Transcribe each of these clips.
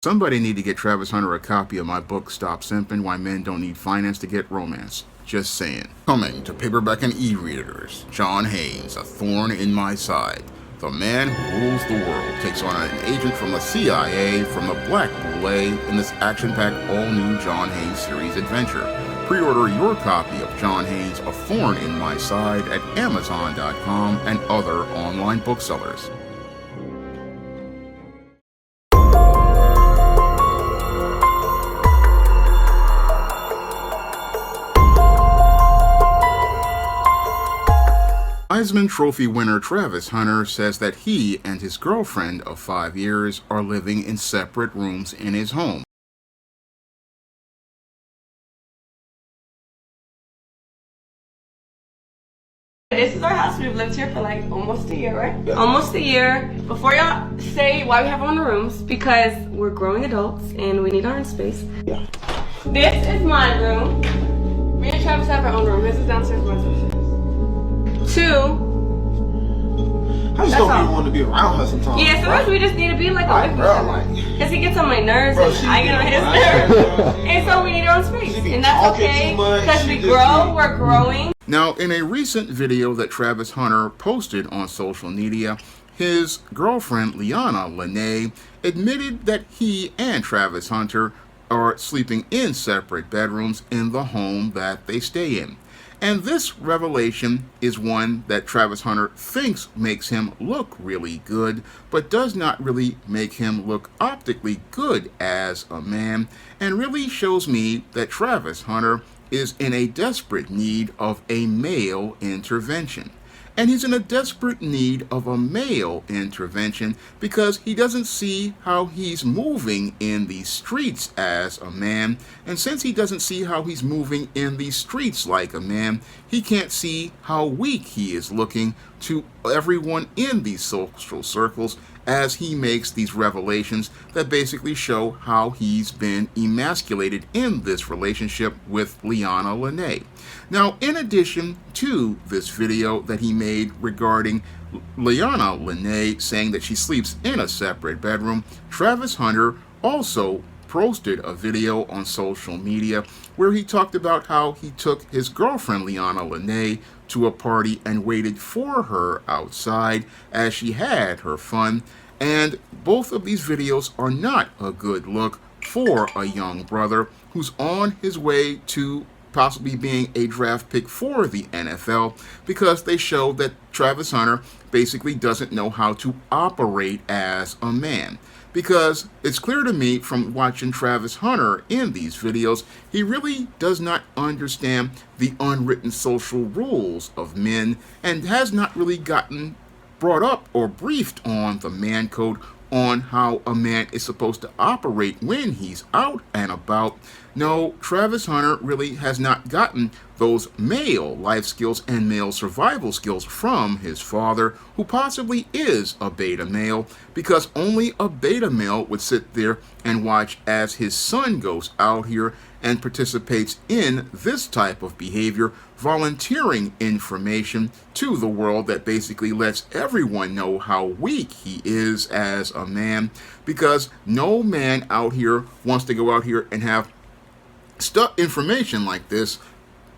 Somebody need to get Travis Hunter a copy of my book, Stop Simping, Why Men Don't Need Finance to Get Romance. Just saying. Coming to paperback and e-readers, John Haynes, A Thorn in My Side. The man who rules the world takes on an agent from the CIA from the Black Boule in this action-packed all-new John Haynes series adventure. Pre-order your copy of John Haynes' A Thorn in My Side at Amazon.com and other online booksellers. Heisman Trophy winner Travis Hunter says that he and his girlfriend of 5 years are living in separate rooms in his home. This is our house. We've lived here for like almost a year, right? Yeah. Almost a year. Before y'all say why we have our own rooms, because we're growing adults and we need our own space. Yeah. This is my room. Me and Travis have our own room. This is downstairs, my upstairs. Two. I just don't even want to be around her sometimes. Yeah, sometimes we just need to be like away from each other. Because he gets on my nerves and I get on his nerves. And so we need our own space. And that's okay. Because we're growing. Now, in a recent video that Travis Hunter posted on social media, his girlfriend Liana Lene admitted that he and Travis Hunter are sleeping in separate bedrooms in the home that they stay in. And this revelation is one that Travis Hunter thinks makes him look really good, but does not really make him look optically good as a man, and really shows me that Travis Hunter is in a desperate need of a male intervention. And he's in a desperate need of a male intervention because he doesn't see how he's moving in the streets as a man. And since he doesn't see how he's moving in the streets like a man, he can't see how weak he is looking to everyone in these social circles as he makes these revelations that basically show how he's been emasculated in this relationship with Liana Lene. Now, in addition to this video that he made regarding Liana Lene saying that she sleeps in a separate bedroom, Travis Hunter also posted a video on social media where he talked about how he took his girlfriend Liana Lene to a party and waited for her outside as she had her fun. And both of these videos are not a good look for a young brother who's on his way to possibly being a draft pick for the NFL, because they show that Travis Hunter basically doesn't know how to operate as a man. Because it's clear to me from watching Travis Hunter in these videos, he really does not understand the unwritten social rules of men and has not really gotten brought up or briefed on the man code, on how a man is supposed to operate when he's out and about. No, Travis Hunter really has not gotten those male life skills and male survival skills from his father, who possibly is a beta male, because only a beta male would sit there and watch as his son goes out here and participates in this type of behavior, volunteering information to the world that basically lets everyone know how weak he is as a man, because no man out here wants to go out here and have information like this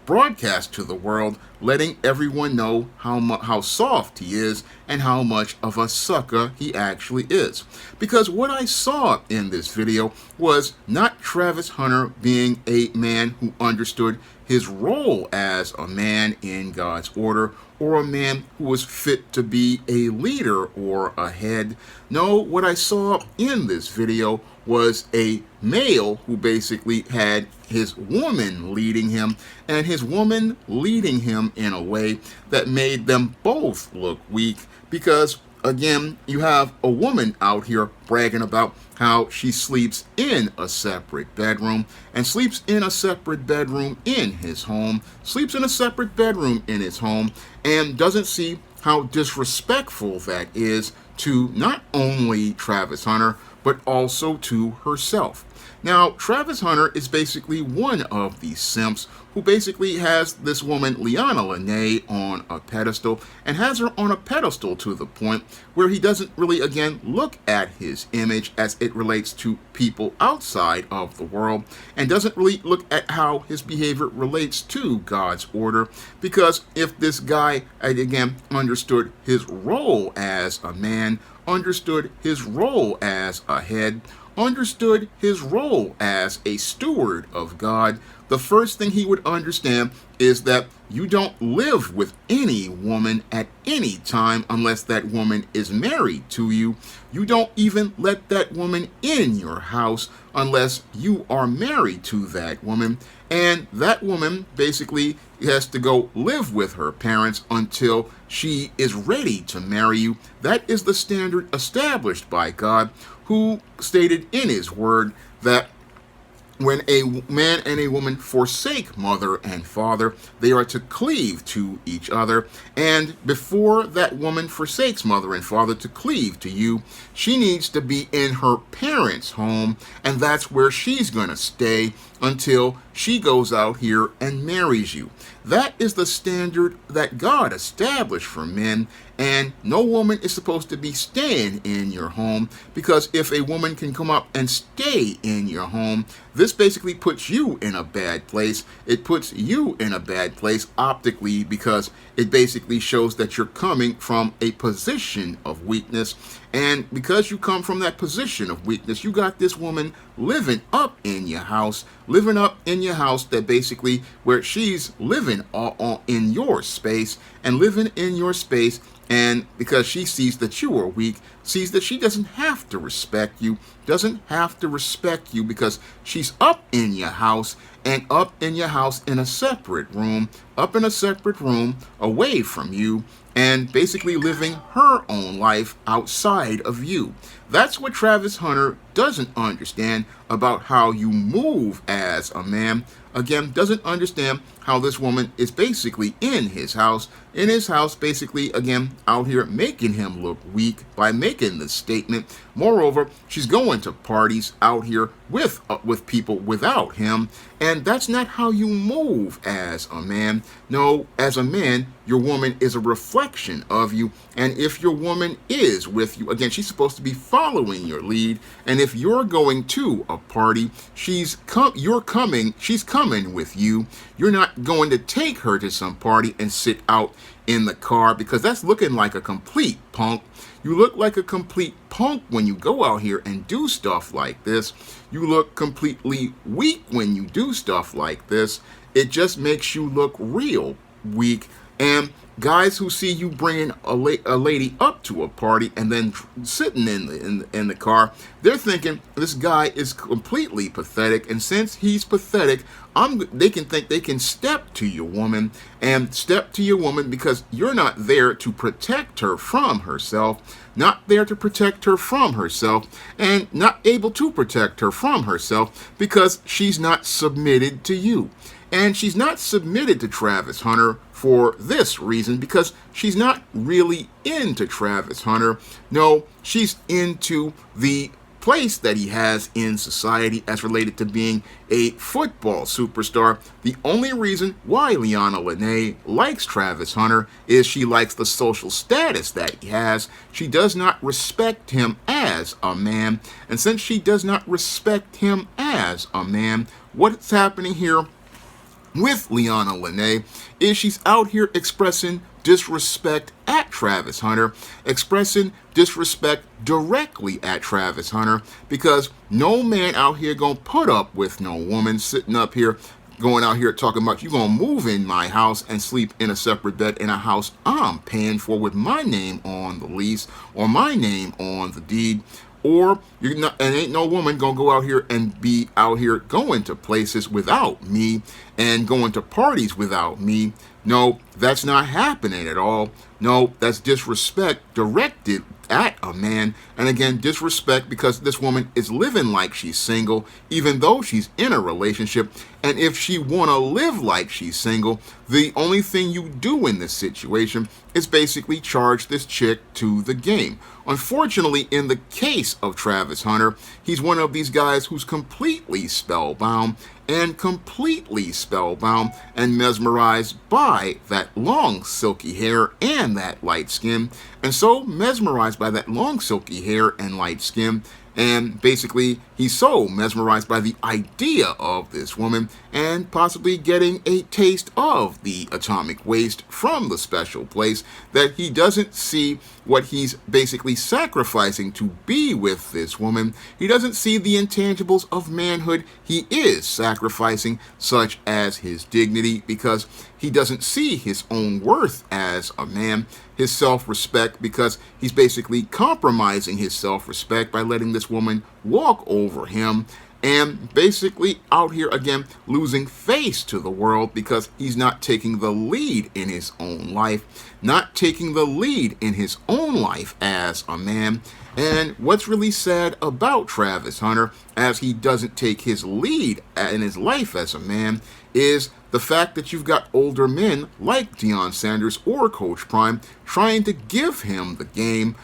broadcast to the world, letting everyone know how soft he is and how much of a sucker he actually is. Because what I saw in this video was not Travis Hunter being a man who understood his role as a man in God's order, or a man who was fit to be a leader or a head. No, what I saw in this video was a male who basically had his woman leading him, and his woman leading him in a way that made them both look weak, because again, you have a woman out here bragging about how she sleeps in a separate bedroom, and sleeps in a separate bedroom in his home, sleeps in a separate bedroom in his home, and doesn't see how disrespectful that is to not only Travis Hunter, but also to herself. Now, Travis Hunter is basically one of these simps who basically has this woman, Liana Lene, on a pedestal, and has her on a pedestal to the point where he doesn't really, again, look at his image as it relates to people outside of the world, and doesn't really look at how his behavior relates to God's order, because if this guy, again, understood his role as a man, understood his role as a head, understood his role as a steward of God, the first thing he would understand is that you don't live with any woman at any time unless that woman is married to you. You don't even let that woman in your house unless you are married to that woman. And that woman basically has to go live with her parents until she is ready to marry you. That is the standard established by God, who stated in his word that when a man and a woman forsake mother and father, they are to cleave to each other. And before that woman forsakes mother and father to cleave to you, she needs to be in her parents' home, and that's where she's going to stay until she goes out here and marries you. That is the standard that God established for men, and no woman is supposed to be staying in your home, because if a woman can come up and stay in your home, this basically puts you in a bad place. It puts you in a bad place optically, because it basically shows that you're coming from a position of weakness. And because you come from that position of weakness, you got this woman living up in your house, that basically where she's living in your space and living in your space. And because she sees that you are weak, sees that she doesn't have to respect you, because she's up in your house, and up in your house in a separate room, away from you, and basically living her own life outside of you. That's what Travis Hunter doesn't understand about how you move as a man. Again, doesn't understand how this woman is basically in his house, basically, again, out here making him look weak by making this statement. Moreover, she's going to parties out here with people without him, and that's not how you move as a man. No, as a man, your woman is a reflection of you, and if your woman is with you, again, she's supposed to be following your lead, and if you're going to a party, she's coming with you. You're not going to take her to some party and sit out in the car, because that's looking like a complete punk. You look like a complete punk when you go out here and do stuff like this. You look completely weak when you do stuff like this. It just makes you look real weak. And guys who see you bringing a lady up to a party and then sitting in the car, they're thinking this guy is completely pathetic. And since he's pathetic, they can think they can step to your woman because you're not there to protect her from herself, and not able to protect her from herself because she's not submitted to you. And she's not submitted to Travis Hunter for this reason, because she's not really into Travis Hunter. No, she's into the place that he has in society as related to being a football superstar. The only reason why Liana Lene likes Travis Hunter is she likes the social status that he has. She does not respect him as a man. And since she does not respect him as a man, what's happening here with Liana Lene is she's out here expressing disrespect at Travis Hunter, expressing disrespect directly at Travis Hunter, because no man out here gonna put up with no woman sitting up here going out here talking about you gonna move in my house and sleep in a separate bed in a house I'm paying for with my name on the lease or my name on the deed. Or you're not, and ain't no woman gonna go out here and be out here going to places without me and going to parties without me. No, that's not happening at all. No, that's disrespect directed at a man, and again, disrespect because this woman is living like she's single, even though she's in a relationship. And if she want to live like she's single, the only thing you do in this situation is basically charge this chick to the game. Unfortunately, in the case of Travis Hunter, he's one of these guys who's completely spellbound and mesmerized by that long silky hair and that light skin, and so mesmerized by that long silky hair and light skin, and basically he's so mesmerized by the idea of this woman and possibly getting a taste of the atomic waste from the special place that he doesn't see what he's basically sacrificing to be with this woman. He doesn't see the intangibles of manhood he is sacrificing, such as his dignity, because he doesn't see his own worth as a man, his self-respect, because he's basically compromising his self-respect by letting this woman walk over him, and basically out here again losing face to the world because he's not taking the lead in his own life, not taking the lead in his own life as a man. And what's really sad about Travis Hunter, as he doesn't take his lead in his life as a man, is the fact that you've got older men like Deion Sanders or Coach Prime trying to give him the game,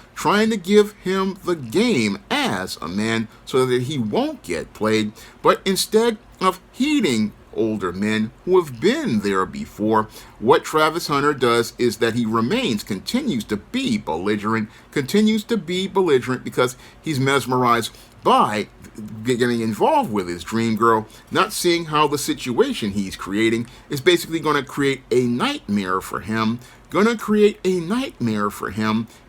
as a man so that he won't get played, but instead of heeding older men who have been there before, what Travis Hunter does is that he continues to be belligerent because he's mesmerized by getting involved with his dream girl, not seeing how the situation he's creating is basically going to create a nightmare for him,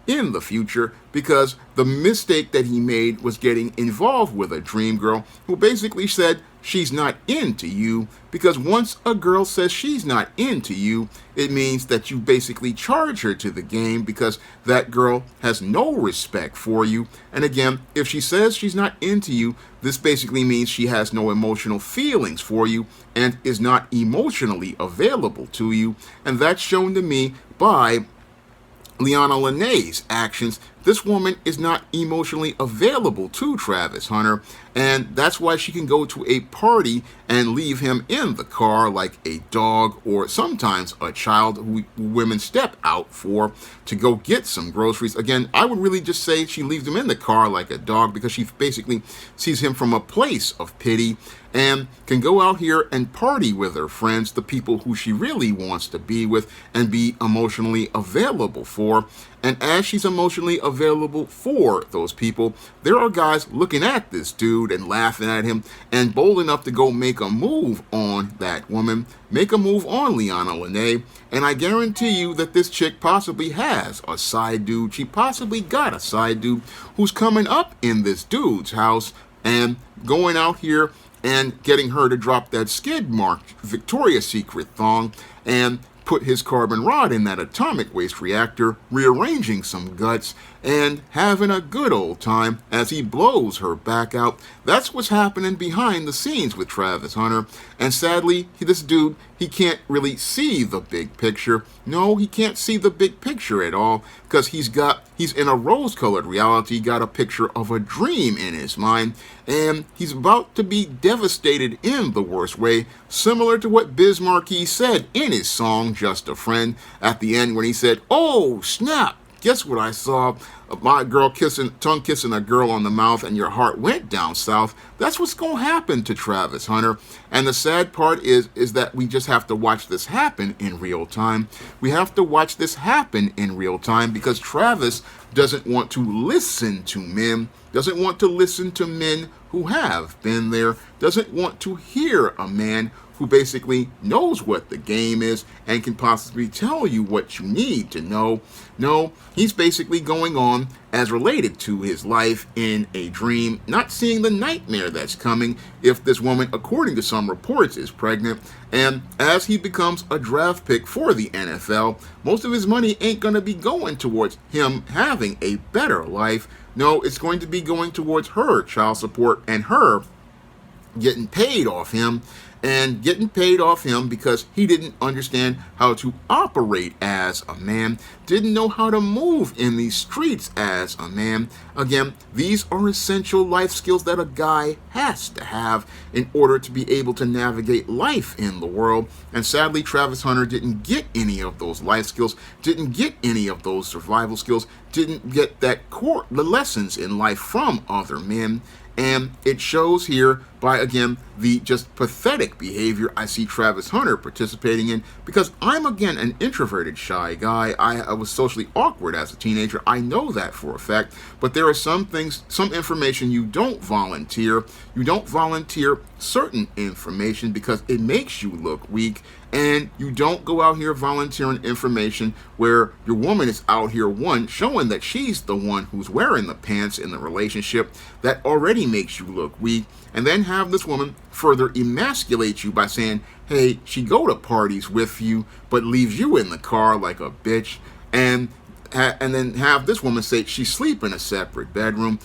in the future, because the mistake that he made was getting involved with a dream girl who basically said she's not into you, because once a girl says she's not into you, it means that you basically charge her to the game because that girl has no respect for you. And again, if she says she's not into you, this basically means she has no emotional feelings for you and is not emotionally available to you. And that's shown to me by Liana Linne's actions. This woman is not emotionally available to Travis Hunter, and that's why she can go to a party and leave him in the car like a dog, or sometimes a child who women step out for to go get some groceries. Again, I would really just say she leaves him in the car like a dog because she basically sees him from a place of pity and can go out here and party with her friends, the people who she really wants to be with and be emotionally available for. And as she's emotionally available for those people, there are guys looking at this dude and laughing at him and bold enough to go make a move on that woman, make a move on Liana Linne. And I guarantee you that this chick possibly has a side dude. She possibly got a side dude who's coming up in this dude's house and going out here and getting her to drop that skid marked Victoria's Secret thong and put his carbon rod in that atomic waste reactor, rearranging some guts, and having a good old time as he blows her back out. That's what's happening behind the scenes with Travis Hunter. And sadly, this dude, he can't really see the big picture. No, he can't see the big picture at all, because he's in a rose-colored reality, got a picture of a dream in his mind, and he's about to be devastated in the worst way, similar to what Biz Markie said in his song Just a Friend at the end when he said, "Oh, snap, guess what I saw? My girl tongue kissing a girl on the mouth, and your heart went down south." That's what's going to happen to Travis Hunter. And the sad part is that we just have to watch this happen in real time. We have to watch this happen in real time because Travis doesn't want to listen to men, doesn't want to listen to men who have been there, doesn't want to hear a man who basically knows what the game is and can possibly tell you what you need to know. No, he's basically going on as related to his life in a dream, not seeing the nightmare that's coming if this woman, according to some reports, is pregnant. And as he becomes a draft pick for the NFL, most of his money ain't going to be going towards him having a better life. No, it's going to be going towards her child support and her getting paid off him. and getting paid off him because he didn't understand how to operate as a man, didn't know how to move in these streets as a man. Again, these are essential life skills that a guy has to have in order to be able to navigate life in the world. And sadly, Travis Hunter didn't get any of those life skills, didn't get any of those survival skills, didn't get the lessons in life from other men. And it shows here by, again, the just pathetic behavior I see Travis Hunter participating in, because I'm, again, an introverted, shy guy. I was socially awkward as a teenager. I know that for a fact. But there are some things, some information you don't volunteer. You don't volunteer certain information because it makes you look weak. And you don't go out here volunteering information where your woman is out here, one, showing that she's the one who's wearing the pants in the relationship. That already makes you look weak. And then have this woman further emasculate you by saying, hey, she go to parties with you, but leaves you in the car like a bitch. And then have this woman say she sleep in a separate bedroom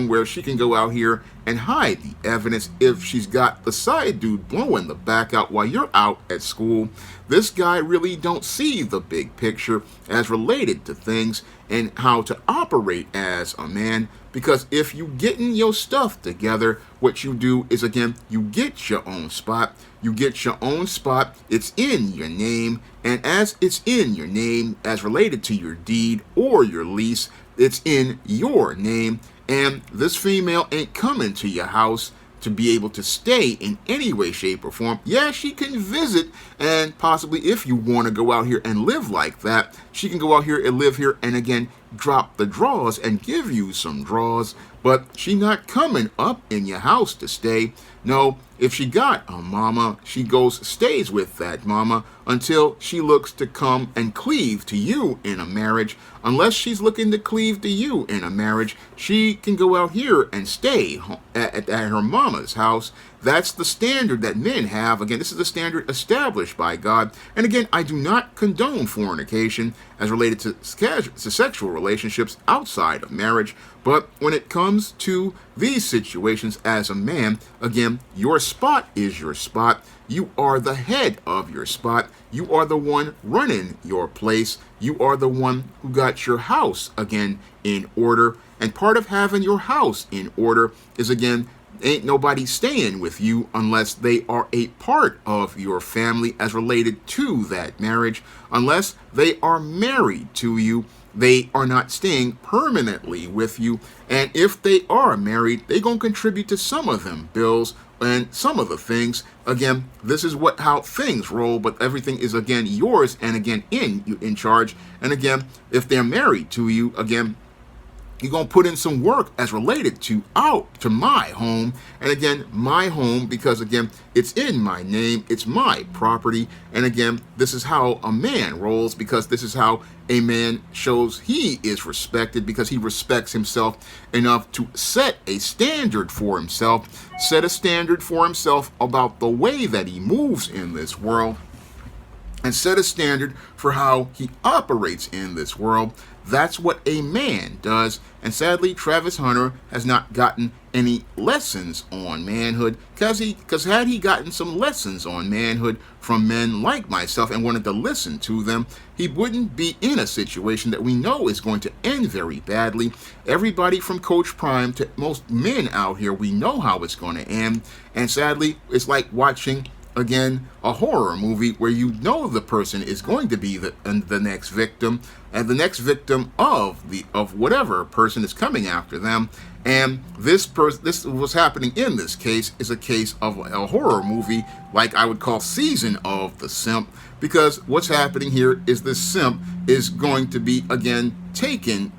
where she can go out here and hide the evidence if she's got the side dude blowing the back out while you're out at school. This guy really don't see the big picture as related to things and how to operate as a man. Because if you getting your stuff together, what you do is, again, you get your own spot. You get your own spot. It's in your name. And as it's in your name, as related to your deed or your lease, it's in your name. And this female ain't coming to your house to be able to stay in any way, shape, or form. Yeah, she can visit, and possibly if you want to go out here and live like that, she can go out here and live here and, again, drop the draws and give you some draws. But she not coming up in your house to stay. No, if she got a mama, she stays with that mama until she looks to come and cleave to you in a marriage. Unless she's looking to cleave to you in a marriage, she can go out here and stay at her mama's house. That's the standard that men have. Again, this is the standard established by God. And again, I do not condone fornication as related to sexual relationships outside of marriage. But when it comes to these situations as a man, again, your spot is your spot. You are the head of your spot. You are the one running your place. You are the one who got your house, again, in order. And part of having your house in order is, again, ain't nobody staying with you unless they are a part of your family as related to that marriage. Unless they are married to you, they are not staying permanently with you. And if they are married, they're going to contribute to some of them bills and some of the things. Again, this is how things roll, but everything is, again, yours and, again, in charge. And again, if they're married to you, again, you're going to put in some work as related to my home. And again, my home, because again, it's in my name, it's my property. And again, this is how a man rolls, because this is how a man shows he is respected, because he respects himself enough to set a standard for himself, about the way that he moves in this world, and set a standard for how he operates in this world. That's what a man does. And sadly, Travis Hunter has not gotten any lessons on manhood, because had he gotten some lessons on manhood from men like myself and wanted to listen to them, he wouldn't be in a situation that we know is going to end very badly. Everybody from Coach Prime to most men out here, we know how it's going to end. And sadly, it's like watching, again, a horror movie where you know the person is going to be the next victim, and the next victim of whatever person is coming after them. And this was happening in this case is a case of a horror movie, like I would call Season of the Simp, because what's happening here is this simp is going to be, again, taken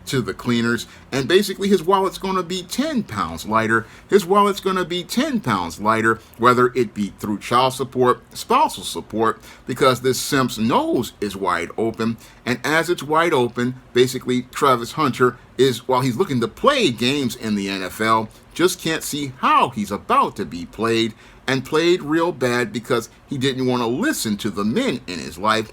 to the cleaners, and basically his wallet's going to be 10 pounds lighter. His wallet's going to be 10 pounds lighter, whether it be through child support, spousal support, because this simp's nose is wide open. And as it's wide open, basically Travis Hunter is, while he's looking to play games in the NFL, just can't see how he's about to be played, and played real bad because he didn't want to listen to the men in his life,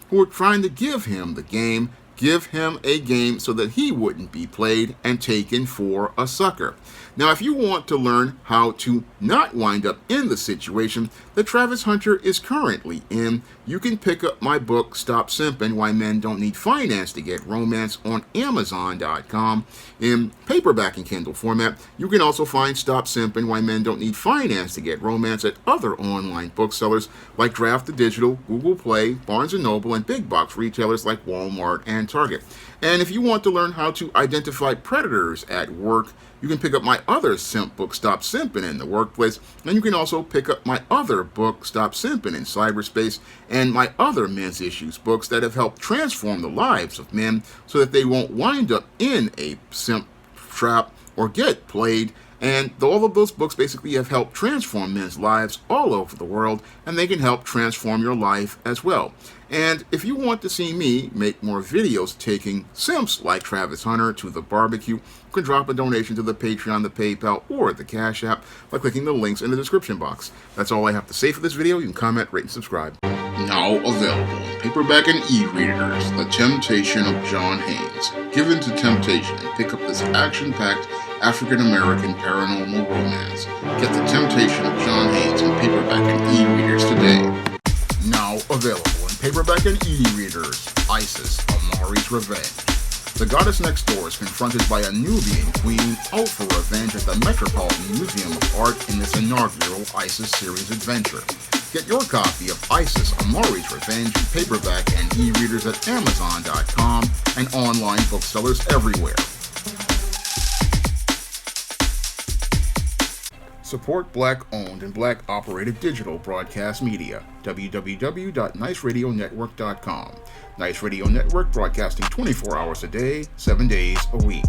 who were trying to give him the game, give him a game so that he wouldn't be played and taken for a sucker. Now, if you want to learn how to not wind up in the situation that Travis Hunter is currently in, you can pick up my book, Stop Simping, Why Men Don't Need Finance to Get Romance, on Amazon.com in paperback and Kindle format. You can also find Stop Simping, Why Men Don't Need Finance to Get Romance at other online booksellers like Draft the Digital, Google Play, Barnes & Noble, and big box retailers like Walmart and Target. And if you want to learn how to identify predators at work, you can pick up my other simp book, Stop Simping in the Workplace, and you can also pick up my other book, Stop Simping in Cyberspace, and my other men's issues books that have helped transform the lives of men so that they won't wind up in a simp trap or get played. And all of those books basically have helped transform men's lives all over the world, and they can help transform your life as well. And if you want to see me make more videos taking simps like Travis Hunter to the barbecue, you can drop a donation to the Patreon, the PayPal, or the Cash App by clicking the links in the description box. That's all I have to say for this video. You can comment, rate, and subscribe. Now available in paperback and e-readers, The Temptation of John Haynes. Give in to temptation and pick up this action-packed African-American paranormal romance. Get The Temptation of John Haynes in paperback and e-readers today. Now available in paperback and e-readers, Isis, Amari's Revenge. The goddess next door is confronted by a Nubian queen out for revenge at the Metropolitan Museum of Art in this inaugural Isis series adventure. Get your copy of Isis, Amari's Revenge in paperback and e-readers at Amazon.com and online booksellers everywhere. Support Black-owned and Black-operated digital broadcast media. www.niceradionetwork.com. Nice Radio Network, broadcasting 24 hours a day, 7 days a week.